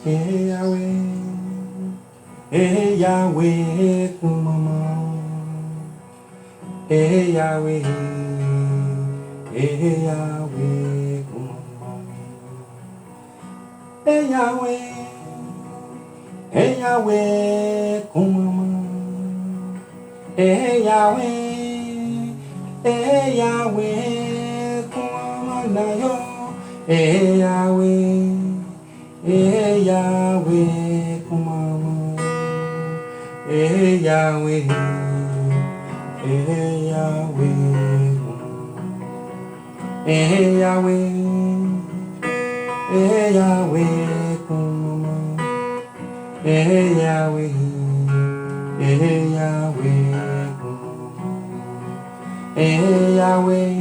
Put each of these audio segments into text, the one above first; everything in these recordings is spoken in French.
Yahweh, Yahweh, kumama. Yahweh, Yahweh, kumama. Yahweh, Yahweh, kumama. Yahweh, Yahweh, kumama na yo. Yahweh, Yahweh, kumama. Yahweh, Yahweh, Yahweh, Yahweh, kumama. Yahweh, Yahweh, kumama. Yahweh,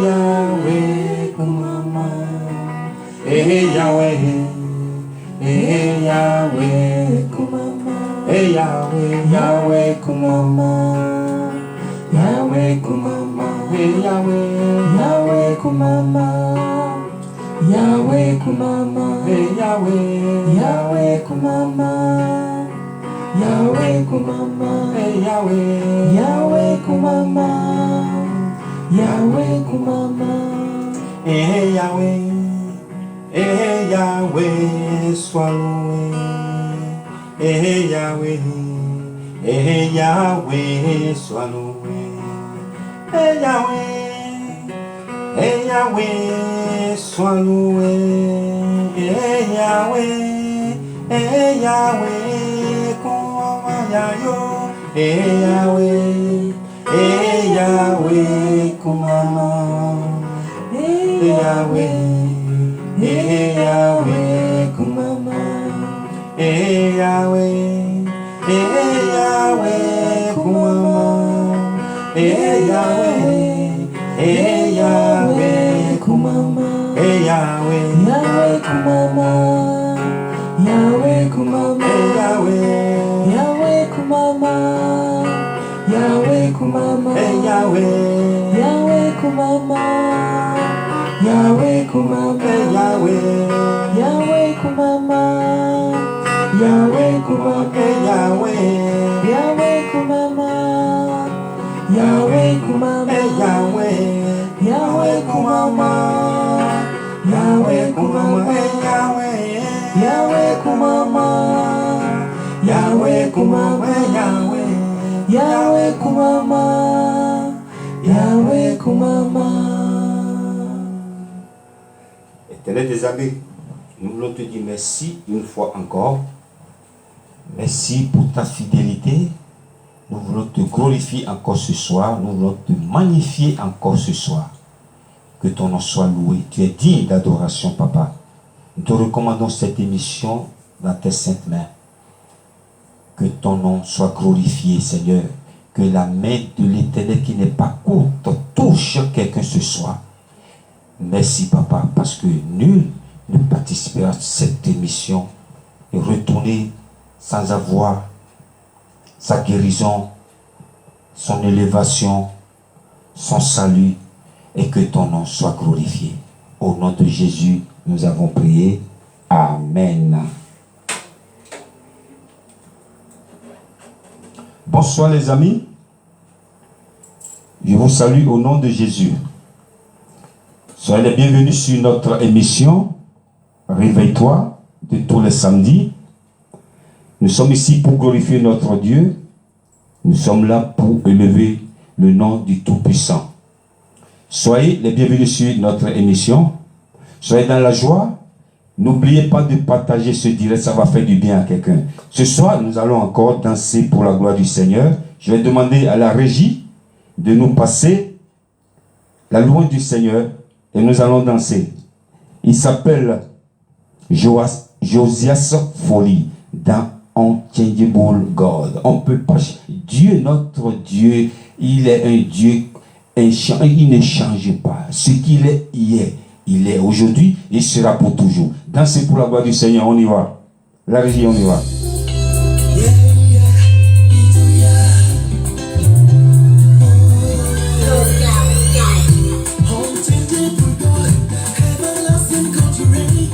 Yahweh, kumama. Yahweh, Yahweh, kumama. Yahweh, Yahweh, kumama. Yahweh, kumama. Yahweh, Yahweh, kumama. Yahweh, kumama. Yahweh, Yahweh, kumama. Yahweh, kumama. Yahweh, Yahweh, kumama. Yahweh, kumama. Yahweh, Yahweh, sois loué. Yahweh, Yahweh, sois loué. Yahweh, Yahweh, sois loué. Yahweh, Yahweh, comment yo. Yahweh, Yahweh, comment. Yahweh, Yahweh, comment. Yahweh, Yahweh, comment. Yahweh, Yahweh, kumama. Yahweh, Yahweh, kumama. Yahweh, kumama. Yahweh, Yahweh, kumama. Yahweh, kumama. Yahweh, Yahweh, kumama. Yahweh, kumama. Yahweh, Yahweh, kumama. Yahweh, kumama. Yahweh, Yahweh, kumama. Yahweh, kumama. Yahweh, Yahweh, kumama. Yahweh, kumama. Yahweh, Yahweh, kumama. Yahweh, kumama. Yahweh, Yahweh, kumama. Yahweh, kumama. Éternel des amis, nous voulons te dire merci une fois encore. Merci pour ta fidélité. Nous voulons te glorifier encore ce soir. Nous voulons te magnifier encore ce soir. Que ton nom soit loué. Tu es digne d'adoration, Papa. Nous te recommandons cette émission dans tes saintes mains. Que ton nom soit glorifié, Seigneur. Que la main de l'Éternel qui n'est pas courte touche quelqu'un ce soir. Merci, Papa, parce que nul ne participera à cette émission et retourner sans avoir sa guérison, son élévation, son salut, et que ton nom soit glorifié. Au nom de Jésus, nous avons prié. Amen. Bonsoir les amis. Je vous salue au nom de Jésus. Soyez les bienvenus sur notre émission Réveille-toi de tous les samedis. Nous sommes ici pour glorifier notre Dieu. Nous sommes là pour élever le nom du Tout-Puissant. Soyez les bienvenus sur notre émission. Soyez dans la joie. N'oubliez pas de partager ce direct, ça va faire du bien à quelqu'un. Ce soir, nous allons encore danser pour la gloire du Seigneur. Je vais demander à la régie de nous passer la louange du Seigneur et nous allons danser. Il s'appelle Josias Folie dans Unchangeable God. On peut pas. Dieu, notre Dieu, il est un Dieu, il ne change pas. Ce qu'il est hier, il est aujourd'hui, il sera pour toujours. Dansez pour la gloire du Seigneur, on y va. La régie, on y va. Home to the good, everlasting country.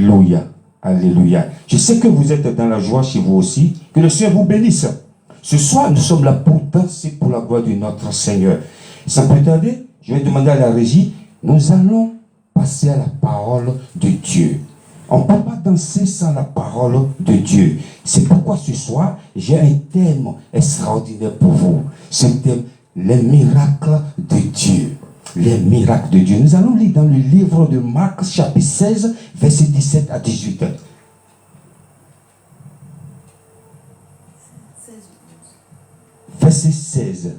Alléluia. Alléluia. Je sais que vous êtes dans la joie chez vous aussi. Que le Seigneur vous bénisse. Ce soir, nous sommes là pour danser pour la gloire de notre Seigneur. Sans plus tarder, je vais demander à la régie, nous allons passer à la parole de Dieu. On ne peut pas danser sans la parole de Dieu. C'est pourquoi ce soir, j'ai un thème extraordinaire pour vous. C'est le thème, les miracles de Dieu. Les miracles de Dieu. Nous allons lire dans le livre de Marc, chapitre 16, verset 17 à 18. Verset 16.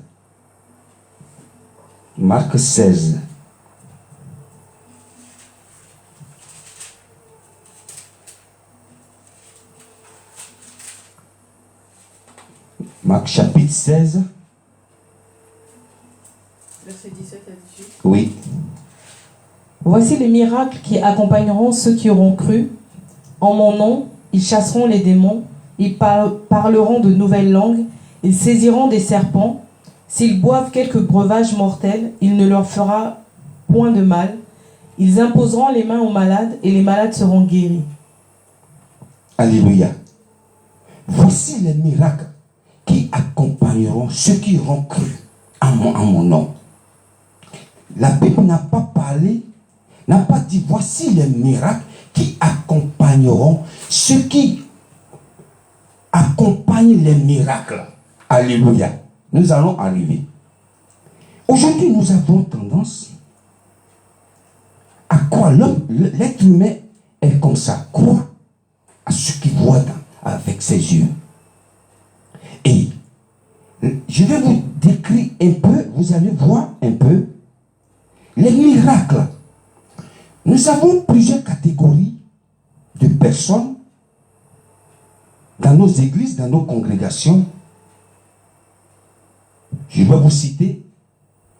Marc 16. Marc chapitre 16. Verset 17 à 18. Oui. Voici les miracles qui accompagneront ceux qui auront cru. En mon nom, ils chasseront les démons, ils parleront de nouvelles langues, ils saisiront des serpents. S'ils boivent quelques breuvages mortels, il ne leur fera point de mal. Ils imposeront les mains aux malades et les malades seront guéris. Alléluia. Voici les miracles qui accompagneront ceux qui auront cru en mon nom. La Bible n'a pas parlé, n'a pas dit voici les miracles qui accompagneront ceux qui accompagnent les miracles. Alléluia. Nous allons arriver. Aujourd'hui, nous avons tendance à croire. L'être humain est comme ça. Croire à ce qu'il voit avec ses yeux. Et je vais vous décrire un peu, vous allez voir un peu les miracles. Nous avons plusieurs catégories de personnes dans nos églises, dans nos congrégations. Je vais vous citer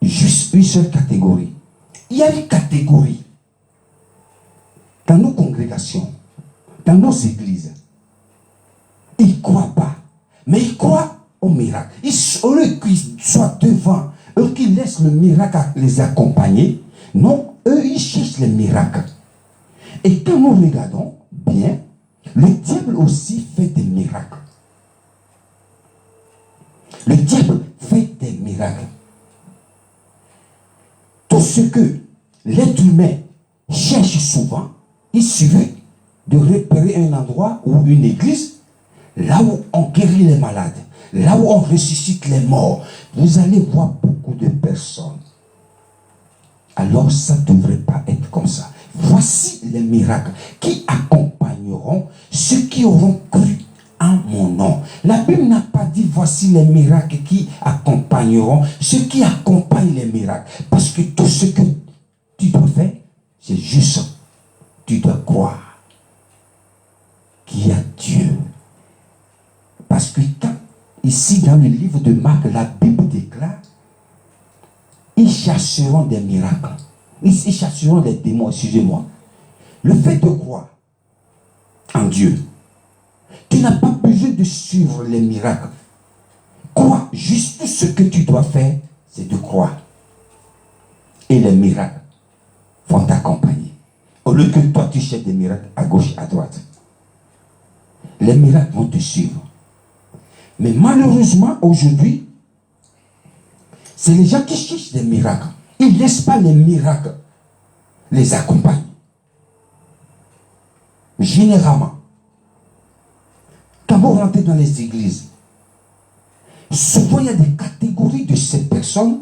juste une seule catégorie. Il y a une catégorie dans nos congrégations, dans nos églises. Ils ne croient pas, mais ils croient au miracle. Au lieu qu'ils soient devant, eux qui laissent le miracle les accompagner, non, eux ils cherchent les miracles. Et quand nous regardons bien, le diable aussi fait des miracles. Le diable fait des miracles. Tout ce que l'être humain cherche souvent, il suffit de repérer un endroit ou une église, là où on guérit les malades, là où on ressuscite les morts. Vous allez voir beaucoup de personnes. Alors ça ne devrait pas être comme ça. Voici les miracles qui accompagneront ceux qui auront cru en mon nom. La Bible n'a pas dit voici les miracles qui accompagneront ceux qui accompagnent les miracles. Parce que tout ce que tu dois faire, c'est juste, tu dois croire qu'il y a Dieu. Parce que quand, ici dans le livre de Marc, la Bible déclare, ils chasseront des miracles. Ils chasseront des démons, excusez-moi. Le fait de croire en Dieu, tu n'as pas besoin de suivre les miracles. Crois, juste ce que tu dois faire, c'est de croire. Et les miracles vont t'accompagner. Au lieu que toi tu cherches des miracles à gauche, à droite. Les miracles vont te suivre. Mais malheureusement, aujourd'hui, c'est les gens qui cherchent des miracles. Ils ne laissent pas les miracles les accompagner. Généralement, quand vous rentrez dans les églises, souvent il y a des catégories de ces personnes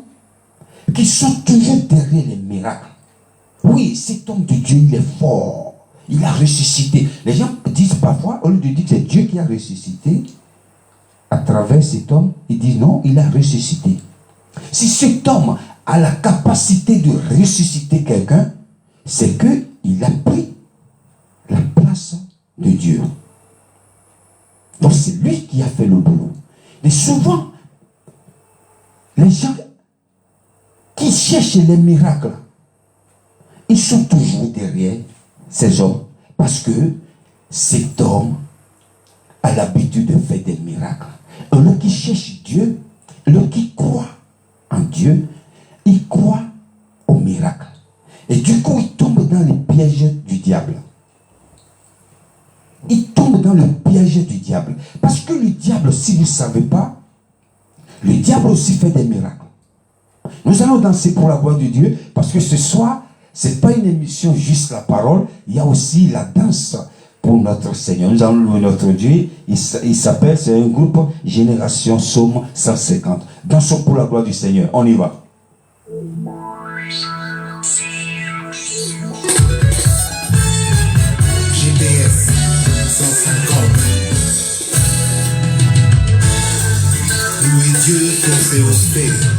qui sont toujours derrière les miracles. Oui, cet homme de Dieu, il est fort. Il a ressuscité. Les gens disent parfois, au lieu de dire que c'est Dieu qui a ressuscité, à travers cet homme, ils disent non, il a ressuscité. Si cet homme a la capacité de ressusciter quelqu'un, c'est qu'il a pris la place de Dieu. Donc c'est lui qui a fait le boulot. Et souvent, les gens qui cherchent les miracles, ils sont toujours derrière ces hommes. Parce que cet homme a l'habitude de faire des miracles. Et l'homme qui cherche Dieu, l'homme qui croit en Dieu, il croit au miracle. Et du coup, il tombe dans les pièges du diable. savez pas, le diable aussi fait des miracles. Nous allons danser pour la gloire de Dieu, parce que ce soir, ce n'est pas une émission juste la parole, il y a aussi la danse pour notre Seigneur. Nous allons louer notre Dieu. Il s'appelle, c'est un groupe Génération Somme 150. Dansons pour la gloire du Seigneur. On y va. GPS 150. Louis Dieu pour ses respects.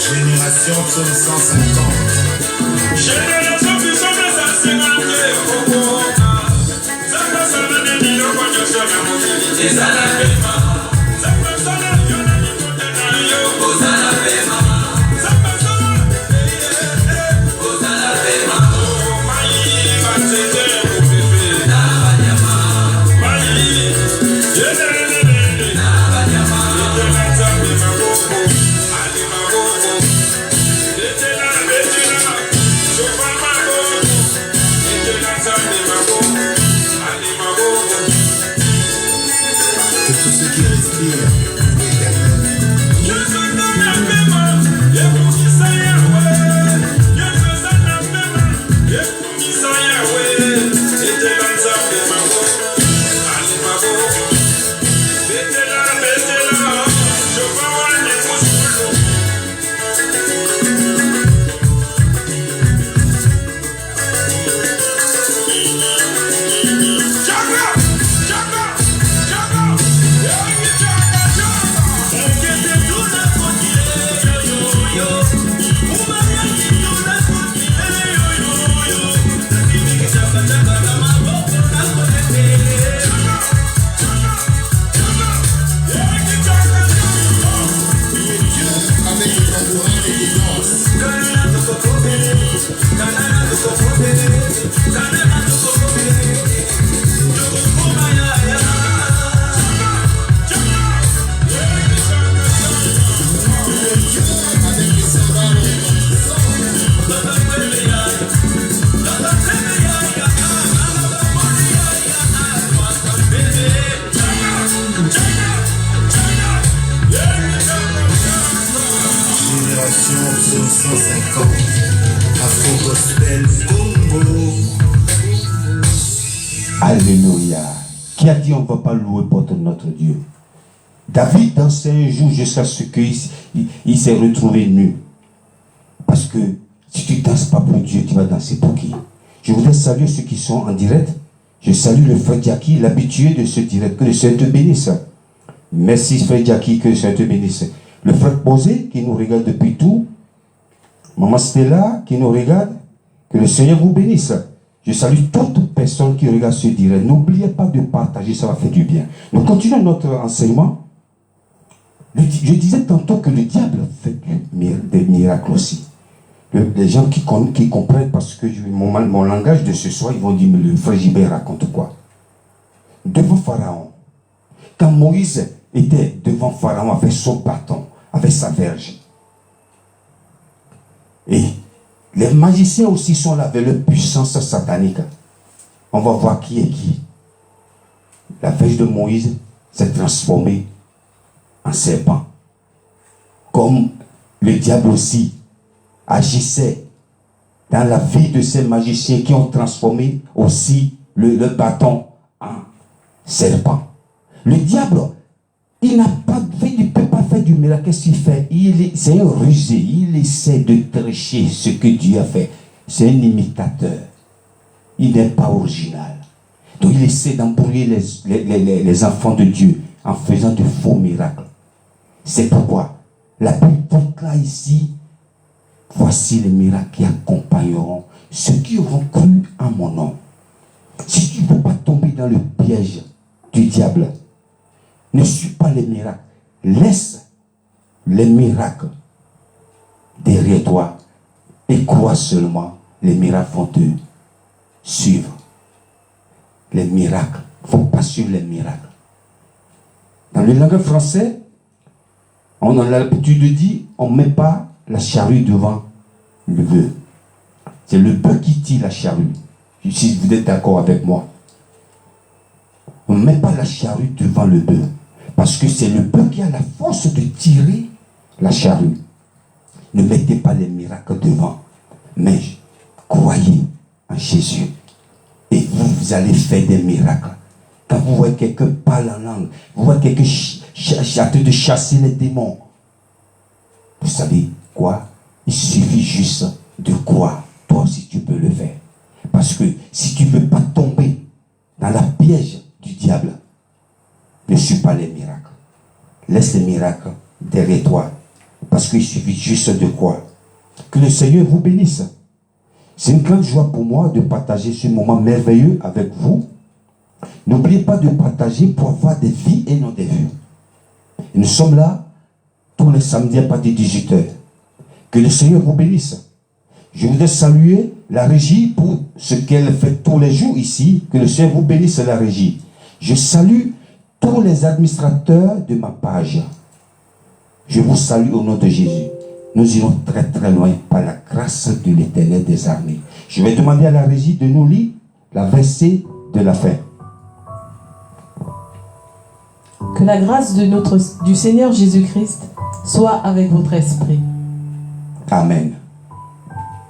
Génération psaume 150. Génération puissante de sa sémantique. Que tous ceux qui respirent l'éternel. Avec le tambourin et les danses. Avec les cymbales retentissants. Génération psaume 150. Afro Gospel Congo. Alléluia. Qui a dit on ne va pas louer pour notre Dieu? David dansait un jour jusqu'à ce qu'il s'est retrouvé nu. Parce que si tu ne danses pas pour Dieu, tu vas danser pour qui? Je voudrais saluer ceux qui sont en direct. Je salue le frère Jackie, l'habitué de ce direct. Que le Seigneur te bénisse. Merci frère Jackie, que le Seigneur te bénisse. Le frère Posé qui nous regarde depuis tout. Maman Stella qui nous regarde. Que le Seigneur vous bénisse. Je salue toute personne qui regarde ce direct. N'oubliez pas de partager, ça va faire du bien. Nous continuons notre enseignement. Je disais tantôt que le diable fait des miracles aussi. Les gens qui comprennent, parce que mon langage de ce soir, ils vont dire, mais le frère Gilbert raconte quoi? Devant Pharaon, quand Moïse était devant Pharaon avec son bâton, avec sa verge, et les magiciens aussi sont là avec leur puissance satanique. On va voir qui est qui. La verge de Moïse s'est transformée en serpent. Comme le diable aussi agissait dans la vie de ces magiciens qui ont transformé aussi le bâton en serpent. Le diable, il n'a pas fait, il ne peut pas faire du miracle. Qu'est-ce qu'il fait? C'est un rusé. Il essaie de tricher ce que Dieu a fait. C'est un imitateur. Il n'est pas original. Donc il essaie d'embrouiller les enfants de Dieu en faisant de faux miracles. C'est pourquoi la Bible proclame ici: voici les miracles qui accompagneront ceux qui auront cru en mon nom. Si tu ne veux pas tomber dans le piège du diable, ne suis pas les miracles. Laisse les miracles derrière toi et crois seulement. Les miracles vont te suivre. Les miracles. Il ne faut pas suivre les miracles. Dans le langage français, on a l'habitude de dire, on ne met pas la charrue devant le bœuf. C'est le bœuf qui tire la charrue. Si vous êtes d'accord avec moi. On ne met pas la charrue devant le bœuf. Parce que c'est le bœuf qui a la force de tirer la charrue. Ne mettez pas les miracles devant. Mais croyez en Jésus. Et vous allez faire des miracles. Quand vous voyez quelqu'un parler en langue, vous voyez quelqu'un en de chasser les démons, vous savez quoi? Il suffit juste de croire. Toi aussi tu peux le faire. Parce que si tu ne veux pas tomber dans la piège du diable, ne suis pas les miracles. Laisse les miracles derrière toi. Parce qu'il suffit juste de croire. Que le Seigneur vous bénisse. C'est une grande joie pour moi de partager ce moment merveilleux avec vous. N'oubliez pas de partager pour avoir des vies et non des vues. Et nous sommes là tous les samedis à partir de 18h. Que le Seigneur vous bénisse. Je voudrais saluer la régie pour ce qu'elle fait tous les jours ici. Que le Seigneur vous bénisse la régie. Je salue tous les administrateurs de ma page. Je vous salue au nom de Jésus. Nous irons très très loin par la grâce de l'Éternel des armées. Je vais demander à la régie de nous lire la verset de la fin. Que la grâce du Seigneur Jésus-Christ soit avec votre esprit. Amen.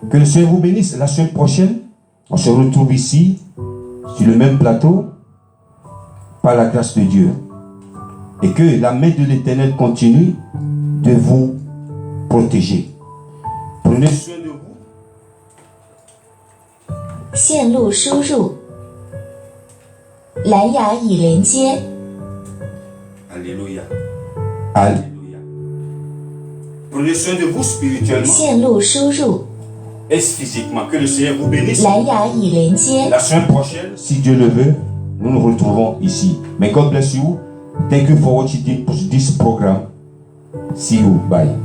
Que le Seigneur vous bénisse. La semaine prochaine, on se retrouve ici, sur le même plateau, par la grâce de Dieu. Et que la main de l'Éternel continue de vous protéger. Prenez soin de vous. 线路输入，蓝牙已连接。 Alléluia. Alléluia. Prenez soin de vous spirituellement 线路输入， et physiquement. Que le Seigneur vous bénisse. 蓝牙已连接。 La semaine prochaine, si Dieu le veut, nous nous retrouvons ici. May God bless you. Thank you for watching this program. See you. Bye.